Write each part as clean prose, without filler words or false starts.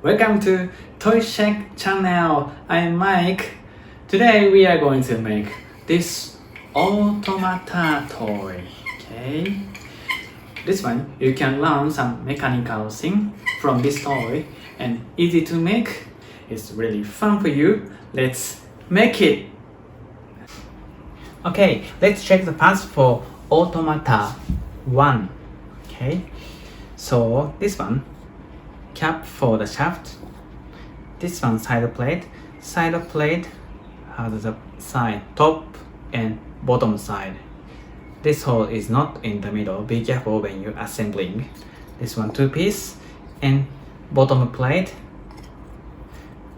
Welcome to Toy Shack channel. I'm Mike. Today we are going to make this automata toy. Okay. This one you can learn some mechanical thing from this toy and easy to make. It's really fun for you. Let's make it. Okay, let's check the parts for automata 1. Okay. So this one, cap for the shaft. This one, side plate. Side plate has the side, top and bottom side. This hole is not in the middle. Be careful when you're assembling. This one, 2 piece, and bottom plate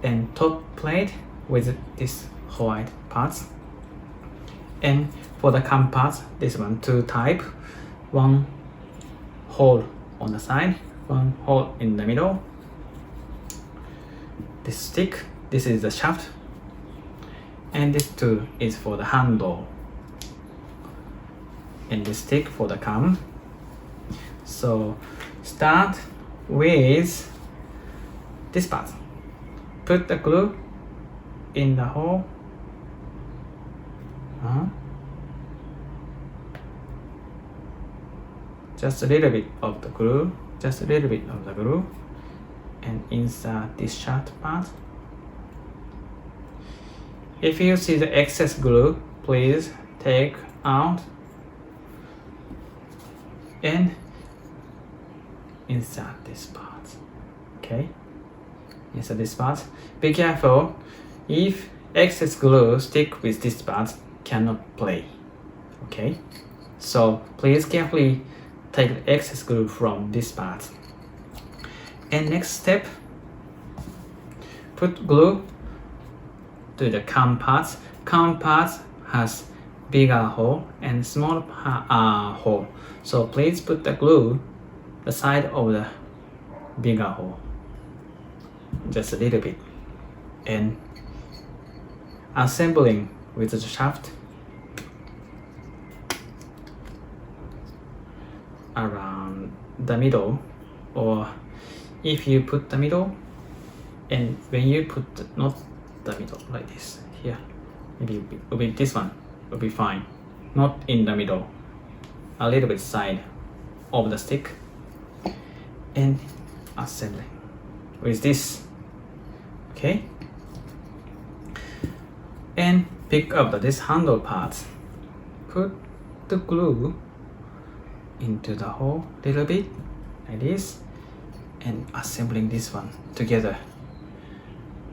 and top plate with this white parts. And for the cam parts, this one, 2 type, 1 hole on the side, 1 hole in the middle. This stick, this is the shaft, and this 2 is for the handle, and this stick for the cam. So start with this part. Put the glue in the hole. Just a little bit of the glue, and insert this shaft part. If you see the excess glue, please take out and insert this part. Okay, insert this part. Be careful, if excess glue stick with this part, cannot play. Okay, so please carefully take the excess glue from this part. And next step, put glue to the cam parts. Cam parts has bigger hole and small hole. So please put the glue the side of the bigger hole, just a little bit, and assembling with the shaft around the middle, or if you put the middle, and when you put not the middle like this here, maybe it will be this one will be fine, not in the middle, a little bit side of the stick, and assembling with this. Okay, and pick up this handle part, put the glue into the hole a little bit like this, and assembling this one together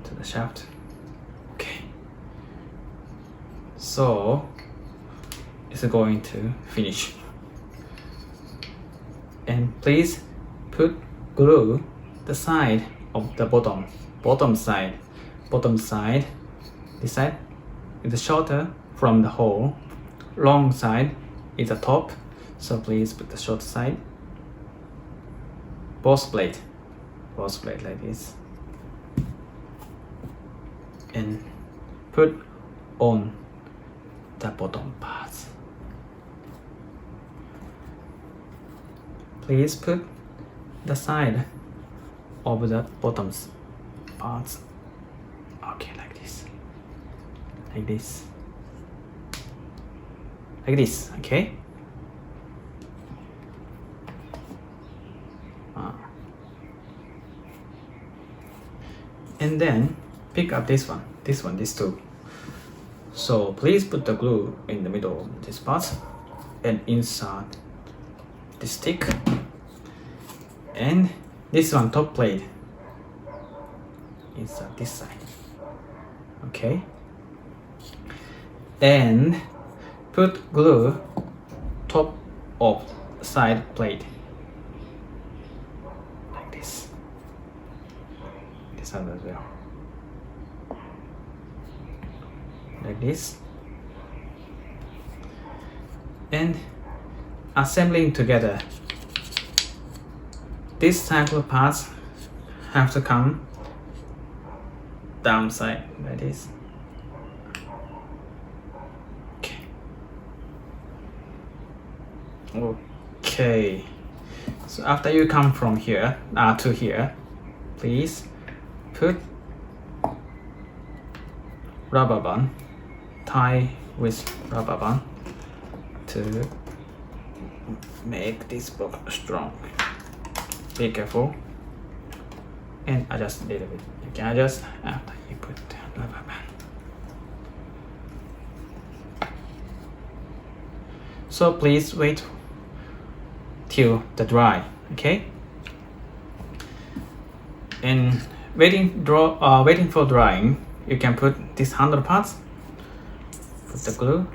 to the shaft. Okay, so it's going to finish. And please put glue the side of the bottom side. This side is shorter from the hole, long side is the top, so please put the short side, both plate like this, and put on the bottom parts. Please put the side of the bottom parts. Okay, like this. Okay, and then pick up this 2. So please put the glue in the middle of this part and insert the stick, and this one, top plate, insert this side. Okay, and put glue top of side plate like this side as well, like this, and assembling together. These cycle parts have to come downside like this. Okay, so after you come from here to here, please put rubber band, tie with rubber band to make this block strong. Be careful and adjust a little bit. You can adjust after you put rubber band. So please wait till the dry, okay? And waiting for drying, you can put this handle parts, put the glue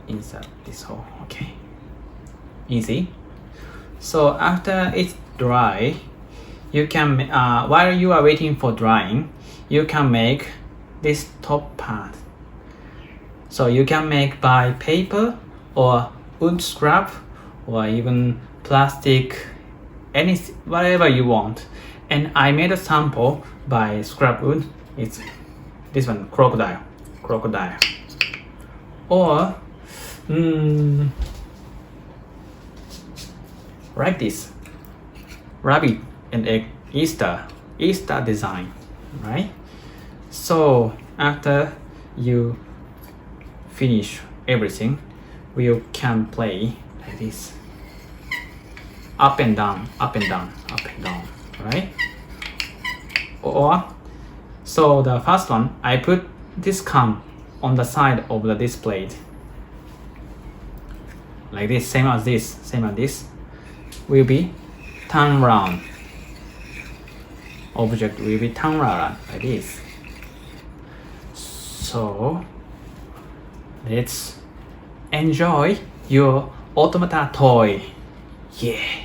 inside this hole, okay? Easy. So after it's dry, you can, while you are waiting for drying, you can make this top part. So you can make by paper or wood scrap or even plastic, whatever you want. And I made a sample by scrap wood. It's this one, crocodile. Or like this, rabbit and egg Easter design, right? So after you finish everything, we can play like this, up and down, right? Or so the first one, I put this cam on the side of this plate, like this, same as this, will be turn round. Object will be turn around like this. So let's enjoy your automata toy. Yeah.